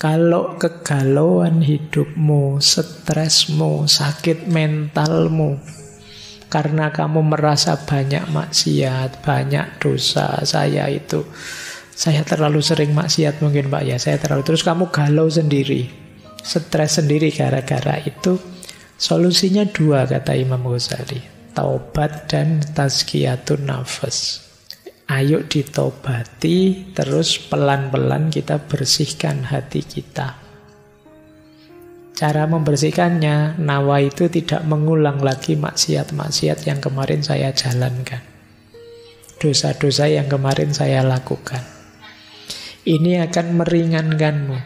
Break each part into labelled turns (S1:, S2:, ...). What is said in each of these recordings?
S1: Kalau kegalauan hidupmu, stresmu, sakit mentalmu, karena kamu merasa banyak maksiat, banyak dosa, saya terlalu sering maksiat mungkin Pak ya, saya terlalu, terus kamu galau sendiri, stres sendiri gara-gara itu, solusinya dua kata Imam Ghazali, taubat dan tazkiyatun nafas. Ayo ditobati, terus pelan-pelan kita bersihkan hati kita. Cara membersihkannya, nawa itu tidak mengulang lagi maksiat-maksiat yang kemarin saya jalankan. Dosa-dosa yang kemarin saya lakukan. Ini akan meringankanmu.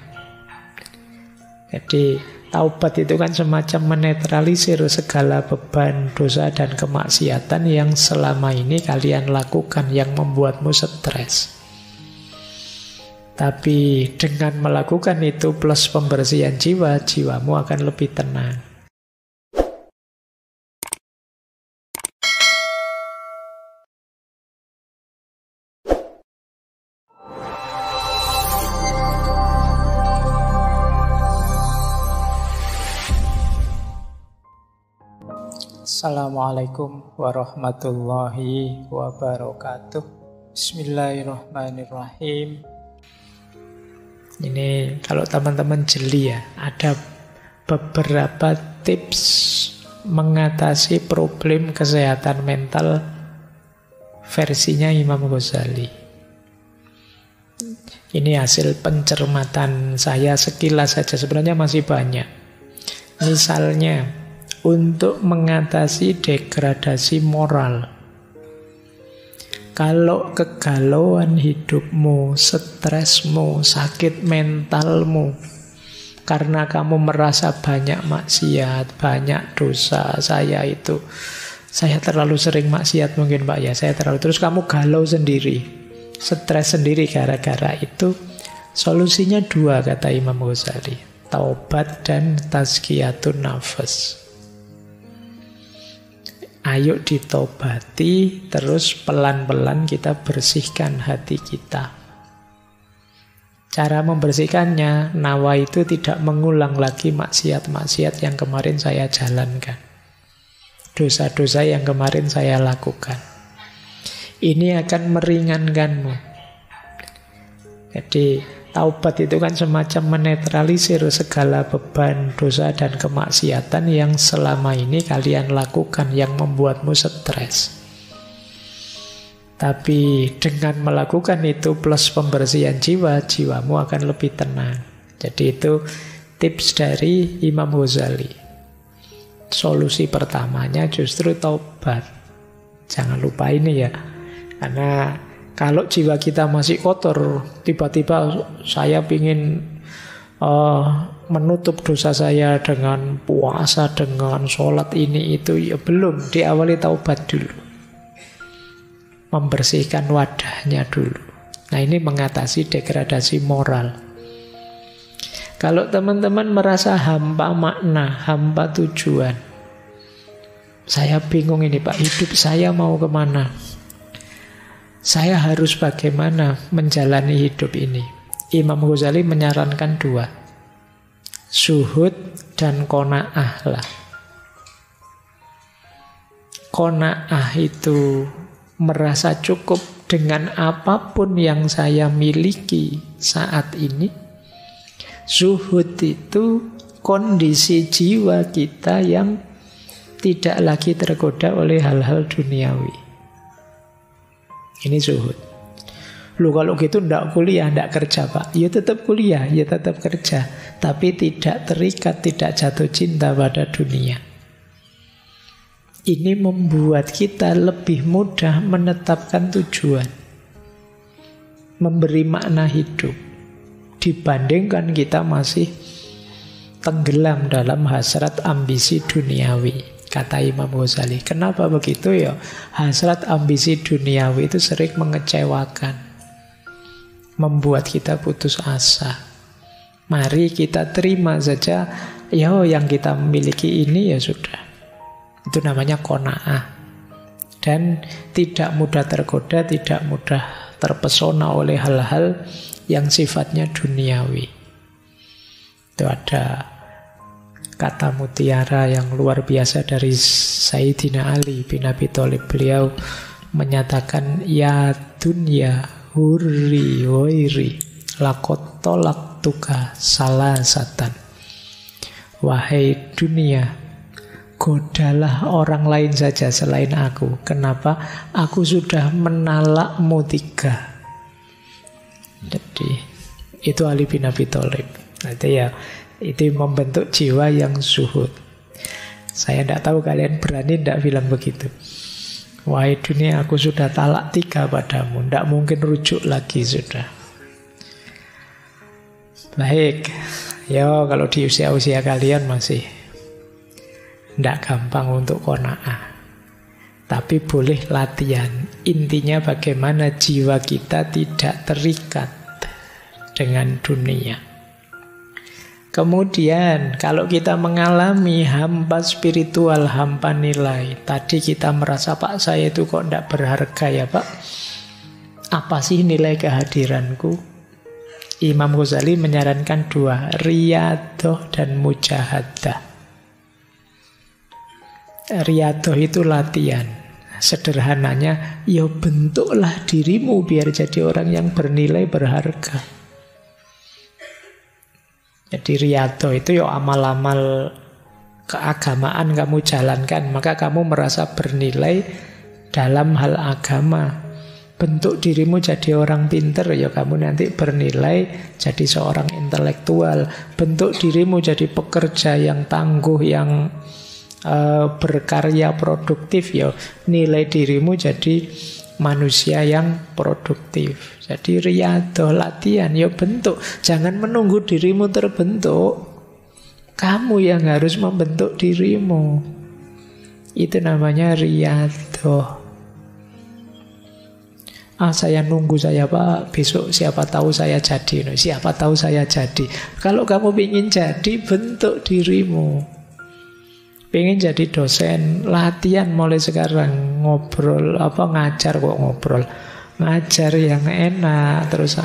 S1: Jadi, taubat itu kan semacam menetralisir segala beban dosa dan kemaksiatan yang selama ini kalian lakukan yang membuatmu stres. Tapi dengan melakukan itu plus pembersihan jiwa, jiwamu akan lebih tenang. Assalamualaikum warahmatullahi wabarakatuh. Bismillahirrahmanirrahim. Ini kalau teman-teman jeli ya, ada beberapa tips mengatasi problem kesehatan mental versinya Imam Ghazali. Ini hasil pencermatan saya sekilas saja, sebenarnya masih banyak. Misalnya, untuk mengatasi degradasi moral. Kalau kegalauan hidupmu, stresmu, sakit mentalmu, karena kamu merasa banyak maksiat, banyak dosa, saya terlalu sering maksiat mungkin Pak ya, saya terlalu, terus kamu galau sendiri, stres sendiri gara-gara itu, solusinya dua kata Imam Ghazali, taubat dan tazkiyatun nafas. Ayo ditobati, terus pelan-pelan kita bersihkan hati kita. Cara membersihkannya, nawa itu tidak mengulang lagi maksiat-maksiat yang kemarin saya jalankan. Dosa-dosa yang kemarin saya lakukan. Ini akan meringankanmu. Jadi, taubat itu kan semacam menetralisir segala beban dosa dan kemaksiatan yang selama ini kalian lakukan yang membuatmu stres. Tapi dengan melakukan itu plus pembersihan jiwa, jiwamu akan lebih tenang. Jadi itu tips dari Imam Ghazali. Solusi pertamanya justru taubat. Jangan lupa ini ya. Karena kalau jiwa kita masih kotor, tiba-tiba saya ingin menutup dosa saya dengan puasa, dengan sholat ini itu, ya belum, diawali taubat dulu. Membersihkan wadahnya dulu. Nah ini mengatasi degradasi moral. Kalau teman-teman merasa hampa makna, hampa tujuan, saya bingung ini Pak, hidup saya mau kemana? Saya harus bagaimana menjalani hidup ini? Imam Ghazali menyarankan dua. Zuhud dan qanaah lah. Qanaah itu merasa cukup dengan apapun yang saya miliki saat ini. Zuhud itu kondisi jiwa kita yang tidak lagi tergoda oleh hal-hal duniawi. Ini zuhud. Lu kalau gitu ndak kuliah, ndak kerja Pak. Ya tetap kuliah, ya tetap kerja. Tapi tidak terikat, tidak jatuh cinta pada dunia. Ini membuat kita lebih mudah menetapkan tujuan. Memberi makna hidup. Dibandingkan kita masih tenggelam dalam hasrat ambisi duniawi. Kata Imam Ghazali, kenapa begitu ya? Hasrat ambisi duniawi itu sering mengecewakan, membuat kita putus asa. Mari kita terima saja, ya yang kita miliki ini ya sudah. Itu namanya qanaah. Dan tidak mudah tergoda, tidak mudah terpesona oleh hal-hal yang sifatnya duniawi. Itu ada kata mutiara yang luar biasa dari Sayyidina Ali bin Abi Thalib. Beliau menyatakan, ya dunya hurri wairi lakot tolak tuka salasatan. Wahai dunia, godalah orang lain saja selain aku. Kenapa? Aku sudah menalakmu 3. Jadi itu Ali bin Abi Thalib. Nanti ya, itu membentuk jiwa yang zuhud. Saya tidak tahu kalian berani tidak bilang begitu. Wahai dunia, aku sudah talak 3 padamu. Tidak mungkin rujuk lagi sudah. Baik. Yo, kalau di usia-usia kalian masih tidak gampang untuk qanaah. Tapi boleh latihan. Intinya bagaimana jiwa kita tidak terikat dengan dunia. Kemudian kalau kita mengalami hampa spiritual, hampa nilai. Tadi kita merasa, Pak, saya itu kok tidak berharga ya Pak. Apa sih nilai kehadiranku? Imam Ghazali menyarankan 2, riyadoh dan mujahadah. Riyadoh itu latihan. Sederhananya, ya bentuklah dirimu biar jadi orang yang bernilai, berharga. Jadi riyadoh itu ya amal-amal keagamaan kamu jalankan, maka kamu merasa bernilai dalam hal agama. Bentuk dirimu jadi orang pinter, ya kamu nanti bernilai jadi seorang intelektual. Bentuk dirimu jadi pekerja yang tangguh, yang berkarya produktif, ya nilai dirimu jadi manusia yang produktif. Jadi riyadoh, latihan, ya bentuk. Jangan menunggu dirimu terbentuk. Kamu yang harus membentuk dirimu. Itu namanya riyadoh. Saya nunggu saya Pak, besok siapa tahu saya jadi. Siapa tahu saya jadi. Kalau kamu ingin jadi, bentuk dirimu. Pengen jadi dosen, latihan mulai sekarang. Ngobrol, ngajar kok ngobrol. Ngajar yang enak, terus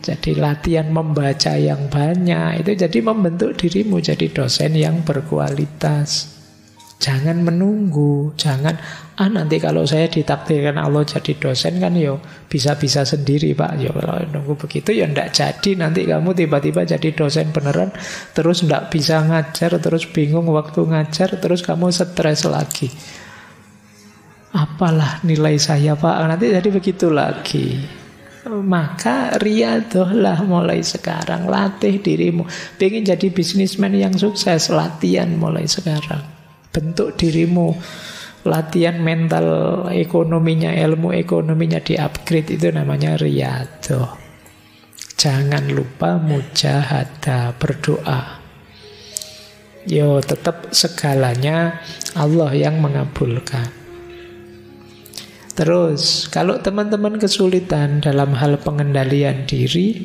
S1: jadi latihan membaca yang banyak. Itu jadi membentuk dirimu jadi dosen yang berkualitas. Jangan menunggu, jangan nanti kalau saya ditakdirkan Allah jadi dosen kan yo bisa-bisa sendiri Pak. Yo kalau nunggu begitu ya ndak jadi, nanti kamu tiba-tiba jadi dosen beneran terus ndak bisa ngajar, terus bingung waktu ngajar, terus kamu stres lagi. Apalah nilai saya Pak, nanti jadi begitu lagi. Maka riyadohlah mulai sekarang, latih dirimu. Pengen jadi bisnismen yang sukses, latihan mulai sekarang. Bentuk dirimu, latihan mental ekonominya, ilmu ekonominya di-upgrade, itu namanya riyadoh. Jangan lupa mujahadah, berdoa. Yo, tetap segalanya Allah yang mengabulkan. Terus, kalau teman-teman kesulitan dalam hal pengendalian diri,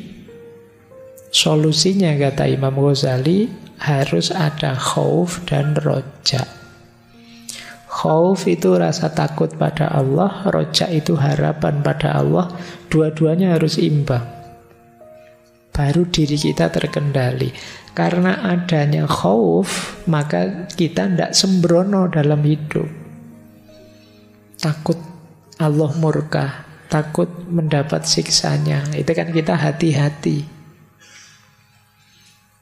S1: solusinya kata Imam Ghazali harus ada khauf dan roja. Khauf itu rasa takut pada Allah, roja itu harapan pada Allah. Dua-duanya harus imbang. Baru diri kita terkendali. Karena adanya khauf, maka kita tidak sembrono dalam hidup. Takut Allah murka, takut mendapat siksanya. Itu kan kita hati-hati.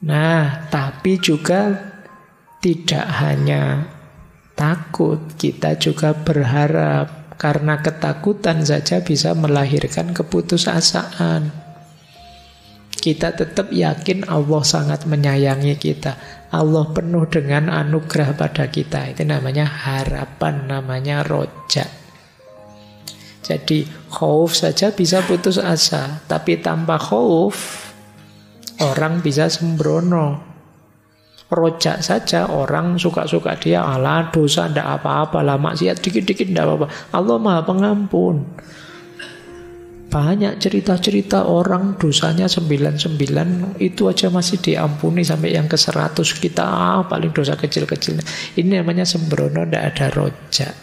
S1: Nah, tapi juga tidak hanya takut, kita juga berharap. Karena ketakutan saja bisa melahirkan keputusasaan. Kita tetap yakin Allah sangat menyayangi kita. Allah penuh dengan anugerah pada kita. Itu namanya harapan, namanya roja. Jadi khauf saja bisa putus asa. Tapi tanpa khauf, orang bisa sembrono. Rojak saja orang suka-suka dia, ala dosa ndak apa-apa lah, maksiat dikit-dikit ndak apa-apa. Allah Maha Pengampun. Banyak cerita-cerita orang dosanya 99 itu aja masih diampuni, sampai yang ke 100 kita paling dosa kecil-kecil. Ini namanya sembrono, ndak ada rojak.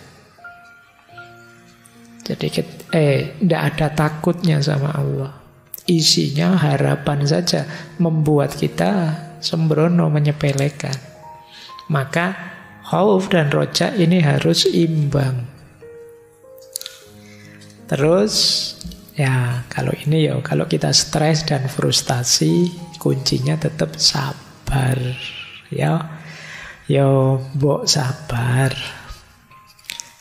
S1: Jadi ndak ada takutnya sama Allah. Isinya harapan saja, membuat kita sembrono, menyepelekan. Maka khauf dan roja ini harus imbang. Terus ya kalau ini ya, kalau kita stres dan frustasi, kuncinya tetap sabar. Mbok sabar.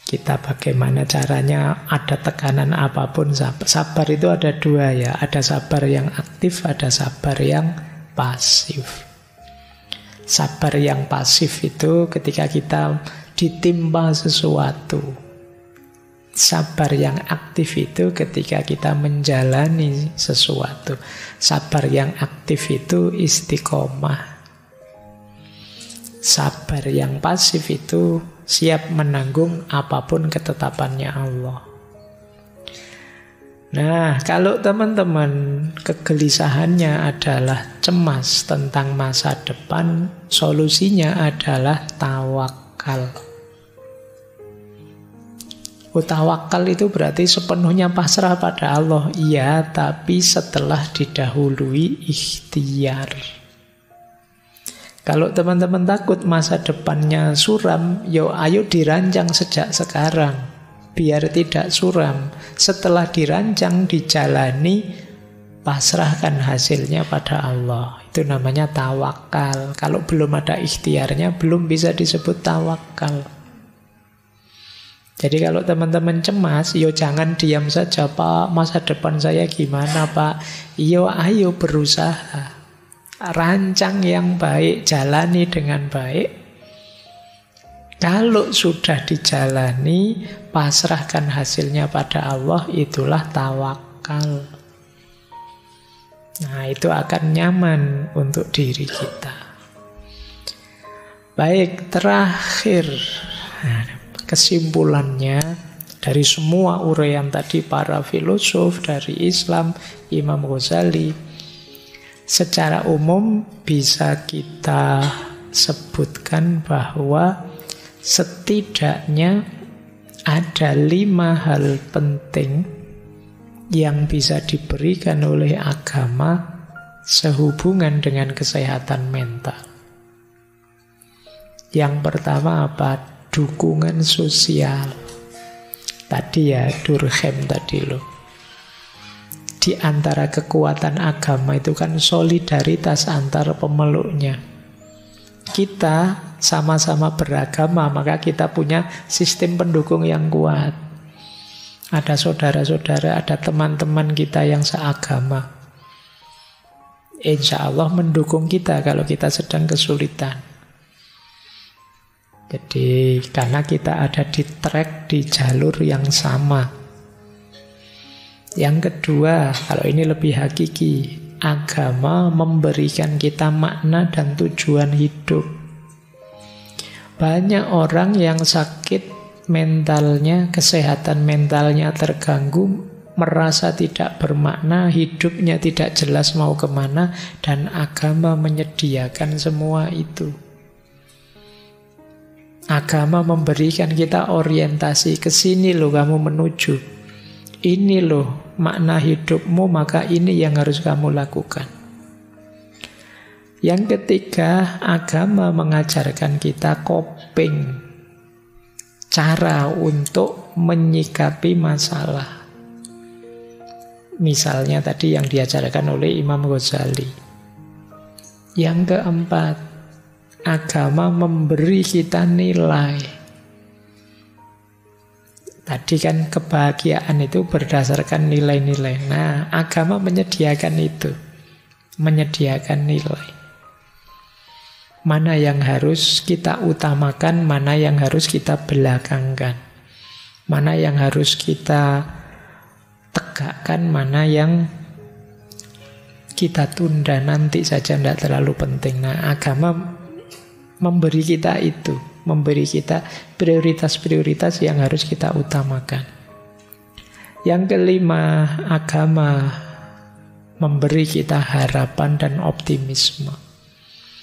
S1: Kita bagaimana caranya, ada tekanan apapun sabar. Sabar itu ada dua ya, ada sabar yang aktif, ada sabar yang pasif. Sabar yang pasif itu ketika kita ditimpa sesuatu. Sabar yang aktif itu ketika kita menjalani sesuatu. Sabar yang aktif itu istiqomah. Sabar yang pasif itu siap menanggung apapun ketetapannya Allah. Nah, kalau teman-teman kegelisahannya adalah cemas tentang masa depan, solusinya adalah tawakal. Tawakal itu berarti sepenuhnya pasrah pada Allah. Iya, tapi setelah didahului ikhtiar. Kalau teman-teman takut masa depannya suram, ayo dirancang sejak sekarang, biar tidak suram. Setelah dirancang, dijalani, pasrahkan hasilnya pada Allah. Itu namanya tawakal. Kalau belum ada ikhtiarnya, belum bisa disebut tawakal. Jadi kalau teman-teman cemas, jangan diam saja, Pak, masa depan saya gimana, Pak? Ayo berusaha. Rancang yang baik, jalani dengan baik. Kalau sudah dijalani, pasrahkan hasilnya pada Allah, itulah tawakal. Nah, itu akan nyaman untuk diri kita. Baik, terakhir, kesimpulannya dari semua uraian tadi para filosof dari Islam, Imam Ghazali, secara umum bisa kita sebutkan bahwa setidaknya ada 5 hal penting yang bisa diberikan oleh agama sehubungan dengan kesehatan mental. Yang pertama apa? Dukungan sosial. Tadi ya, Durkheim tadi loh. Di antara kekuatan agama itu kan solidaritas antar pemeluknya. Kita sama-sama beragama, maka kita punya sistem pendukung yang kuat. Ada saudara-saudara, ada teman-teman kita yang seagama. Insya Allah mendukung kita kalau kita sedang kesulitan. Jadi karena kita ada di track, di jalur yang sama. Yang kedua, kalau ini lebih hakiki, agama memberikan kita makna dan tujuan hidup. Banyak orang yang sakit mentalnya, kesehatan mentalnya terganggu, merasa tidak bermakna, hidupnya tidak jelas mau kemana, dan agama menyediakan semua itu. Agama memberikan kita orientasi, ke sini loh kamu menuju. Ini loh makna hidupmu, maka ini yang harus kamu lakukan. Yang ketiga, agama mengajarkan kita coping, cara untuk menyikapi masalah. Misalnya tadi yang diajarkan oleh Imam Ghazali. Yang keempat, agama memberi kita nilai. Tadi kan kebahagiaan itu berdasarkan nilai-nilai. Nah, agama menyediakan itu. Menyediakan nilai. Mana yang harus kita utamakan, mana yang harus kita belakangkan. Mana yang harus kita tegakkan, mana yang kita tunda nanti saja, tidak terlalu penting. Nah, agama memberi kita itu. Memberi kita prioritas-prioritas yang harus kita utamakan. Yang kelima, agama memberi kita harapan dan optimisme.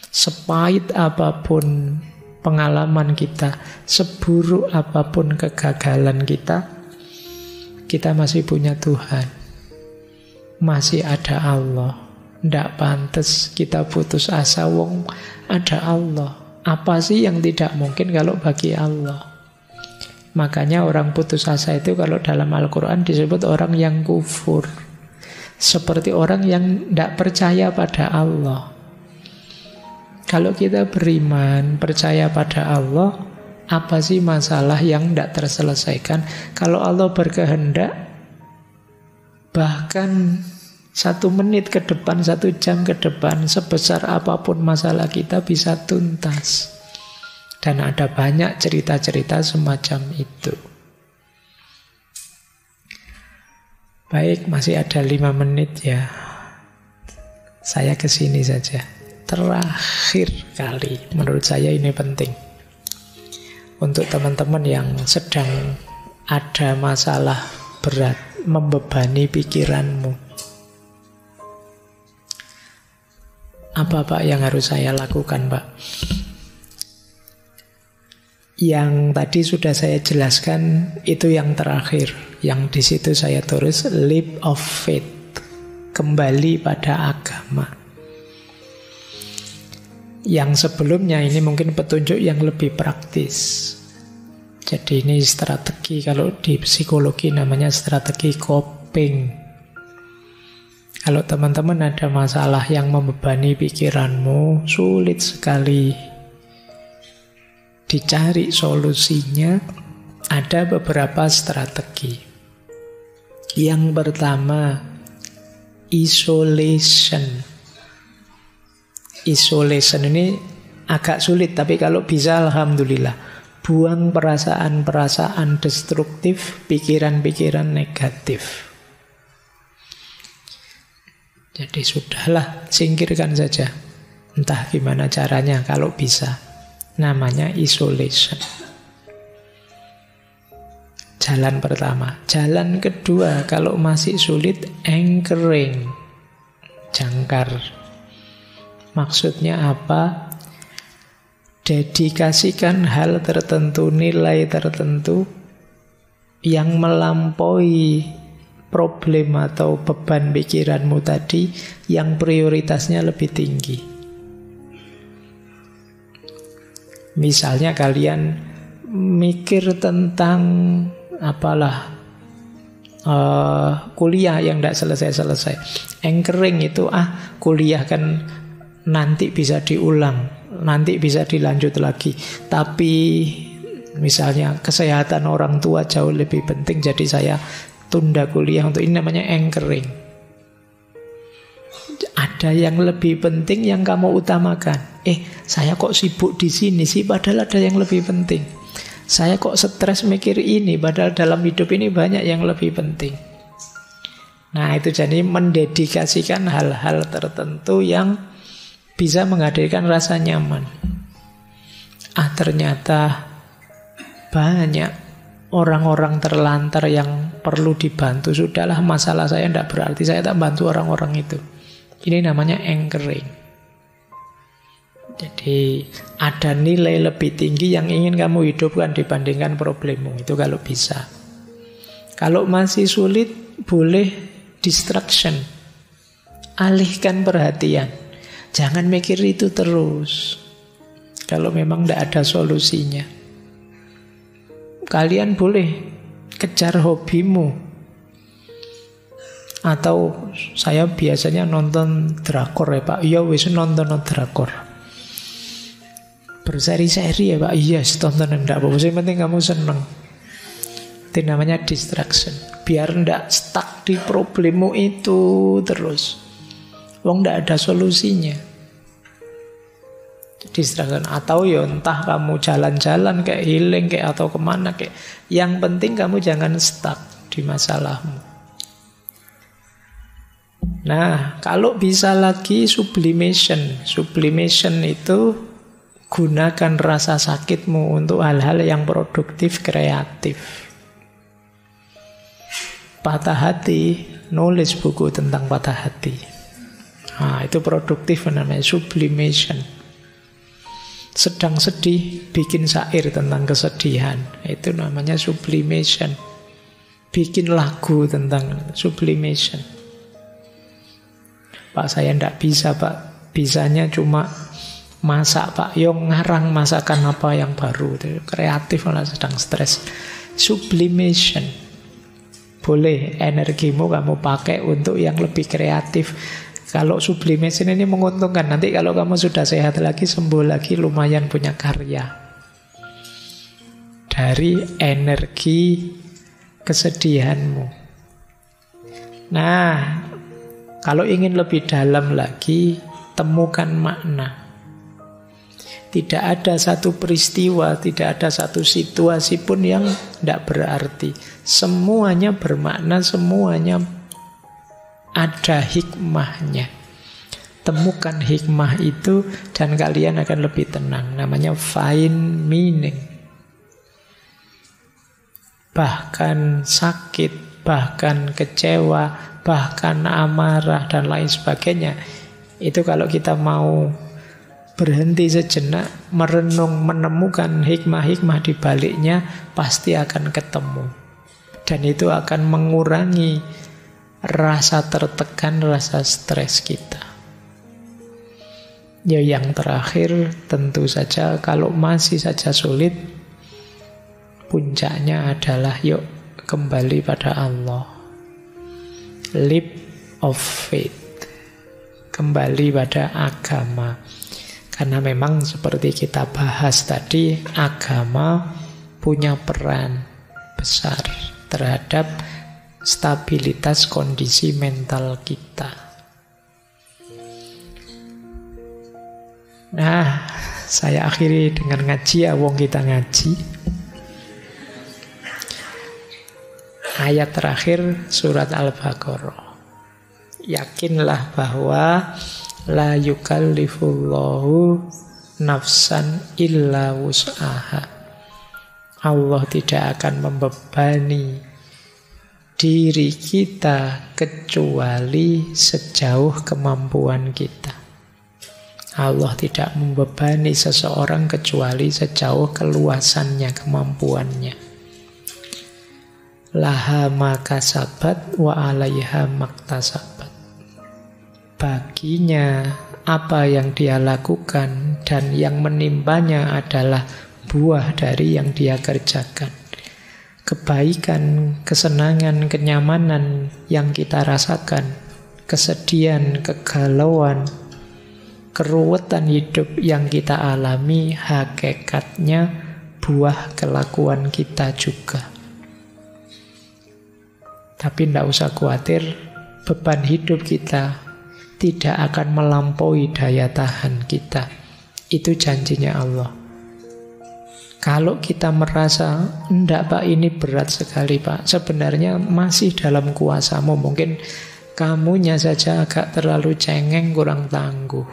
S1: Sepahit apapun pengalaman kita, seburuk apapun kegagalan kita, kita masih punya Tuhan. masih ada Allah. Ndak pantas kita putus asa, wong ada Allah. Apa sih yang tidak mungkin kalau bagi Allah? Makanya orang putus asa itu kalau dalam Al-Quran disebut orang yang kufur. Seperti orang yang ndak percaya pada Allah. Kalau kita beriman, percaya pada Allah, apa sih masalah yang ndak terselesaikan? Kalau Allah berkehendak, bahkan 1 menit ke depan, 1 jam ke depan, sebesar apapun masalah kita bisa tuntas. Dan ada banyak cerita-cerita semacam itu. Baik, masih ada 5 menit ya. Saya kesini saja. Terakhir kali, menurut saya ini penting. Untuk teman-teman yang sedang ada masalah berat, membebani pikiranmu. Apa Pak yang harus saya lakukan, Pak? Yang tadi sudah saya jelaskan, itu yang terakhir. Yang di situ saya tulis leap of faith, kembali pada agama. Yang sebelumnya ini mungkin petunjuk yang lebih praktis. Jadi ini strategi, kalau di psikologi namanya strategi coping. Kalau teman-teman ada masalah yang membebani pikiranmu, sulit sekali dicari solusinya, ada beberapa strategi. Yang pertama, isolation. Isolation ini agak sulit, tapi kalau bisa alhamdulillah. Buang perasaan-perasaan destruktif, pikiran-pikiran negatif. Jadi sudahlah, singkirkan saja. Entah gimana caranya kalau bisa. Namanya isolation. Jalan pertama. Jalan kedua, kalau masih sulit, anchoring. Jangkar. Maksudnya apa? Dedikasikan hal tertentu, nilai tertentu yang melampaui problem atau beban pikiranmu tadi, yang prioritasnya lebih tinggi. Misalnya kalian mikir tentang kuliah yang tidak selesai-selesai. Anchoring itu, kuliah kan nanti bisa diulang, nanti bisa dilanjut lagi. Tapi misalnya kesehatan orang tua jauh lebih penting, jadi saya tunda kuliah untuk ini. Namanya anchoring. Ada yang lebih penting yang kamu utamakan. Saya kok sibuk di sini sih, padahal ada yang lebih penting. Saya kok stres mikir ini, padahal dalam hidup ini banyak yang lebih penting. Nah, itu jadi mendedikasikan hal-hal tertentu yang bisa menghadirkan rasa nyaman. Ternyata banyak orang-orang terlantar yang perlu dibantu. Sudahlah, masalah saya tidak berarti saya tak bantu orang-orang itu. Ini namanya anchoring. Jadi ada nilai lebih tinggi yang ingin kamu hidupkan dibandingkan problemmu. Itu kalau bisa. Kalau masih sulit, boleh distraction. Alihkan perhatian. Jangan mikir itu terus. Kalau memang tidak ada solusinya. Kalian boleh kejar hobimu. Atau saya biasanya nonton drakor ya Pak. Iya wis nonton drakor. Berseri-seri ya Pak. Iya tonton enggak apa-apa. Yang penting kamu seneng. Itu namanya distraction. Biar enggak stuck di problemmu itu terus. Wong ndak ada solusinya. Distraction. Atau ya entah kamu jalan-jalan kayak healing kayak atau kemana kayak. Yang penting kamu jangan stuck di masalahmu. Nah, kalau bisa lagi sublimation. Sublimation itu gunakan rasa sakitmu untuk hal-hal yang produktif, kreatif. Patah hati, nulis buku tentang patah hati. Itu produktif, namanya sublimation. Sedang sedih, bikin syair tentang kesedihan. Itu namanya sublimation. Bikin lagu tentang sublimation. Pak saya ndak bisa Pak, bisanya cuma masak Pak. Yo ngarang masakan apa yang baru. Kreatif malah sedang stres. Sublimation. Boleh energimu kamu pakai untuk yang lebih kreatif. Kalau sublimation ini menguntungkan. Nanti kalau kamu sudah sehat lagi, sembuh lagi, lumayan punya karya. Dari energi kesedihanmu. Nah, kalau ingin lebih dalam lagi, temukan makna. Tidak ada satu peristiwa, tidak ada satu situasi pun yang tidak berarti. Semuanya bermakna, semuanya ada hikmahnya. Temukan hikmah itu dan kalian akan lebih tenang. Namanya find meaning. Bahkan sakit, bahkan kecewa, bahkan amarah dan lain sebagainya. Itu kalau kita mau berhenti sejenak, merenung, menemukan hikmah-hikmah di baliknya, pasti akan ketemu. Dan itu akan mengurangi rasa tertekan, rasa stres kita. Ya yang terakhir, tentu saja kalau masih saja sulit, puncaknya adalah yuk kembali pada Allah. Leap of faith. Kembali pada agama. Karena memang seperti kita bahas tadi, agama punya peran besar terhadap stabilitas kondisi mental kita. Nah, saya akhiri dengan ngaji ya, wong kita ngaji. Ayat terakhir surat Al-Baqarah. Yakinlah bahwa la yukallifullahu nafsan illa wus'aha. Allah tidak akan membebani diri kita kecuali sejauh kemampuan kita. Allah tidak membebani seseorang kecuali sejauh keluasannya, kemampuannya. Laha ma kasabat wa 'alaiha maktasabat. Baginya apa yang dia lakukan dan yang menimpanya adalah buah dari yang dia kerjakan. Kebaikan, kesenangan, kenyamanan yang kita rasakan, kesedihan, kegalauan, keruwetan hidup yang kita alami, hakikatnya buah kelakuan kita juga. Tapi tidak usah khawatir, beban hidup kita tidak akan melampaui daya tahan kita. Itu janjinya Allah. Kalau kita merasa, enggak Pak, ini berat sekali Pak, sebenarnya masih dalam kuasamu. Mungkin kamunya saja agak terlalu cengeng, kurang tangguh.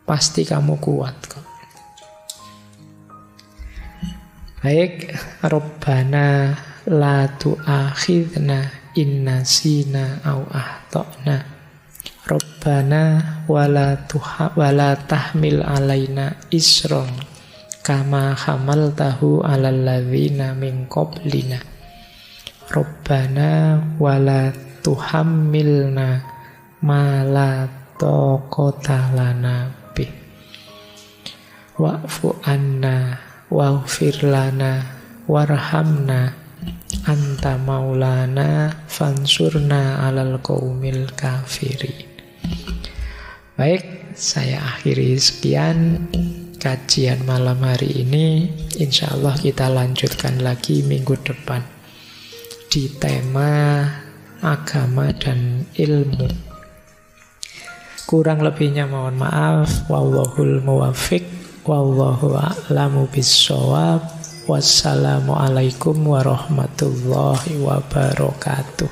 S1: Pasti kamu kuat kok. Baik, Rabbana la tu'akhidna inna sina au ahtona. Rabbana wala tahmil alaina isron kama hamaltahu alal ladzina min qablina. Rabbana wala tuhammilna ma la taqata lana bih. Wa'fu anna waghfir lana warhamna anta maulana fansurna alal qaumil kafirin. Baik, saya akhiri sekian kajian malam hari ini. Insya Allah kita lanjutkan lagi minggu depan di tema agama dan ilmu. Kurang lebihnya mohon maaf. Wallahul muwaffiq, wallahu a'lamu bissawab. Wassalamualaikum warahmatullahi wabarakatuh.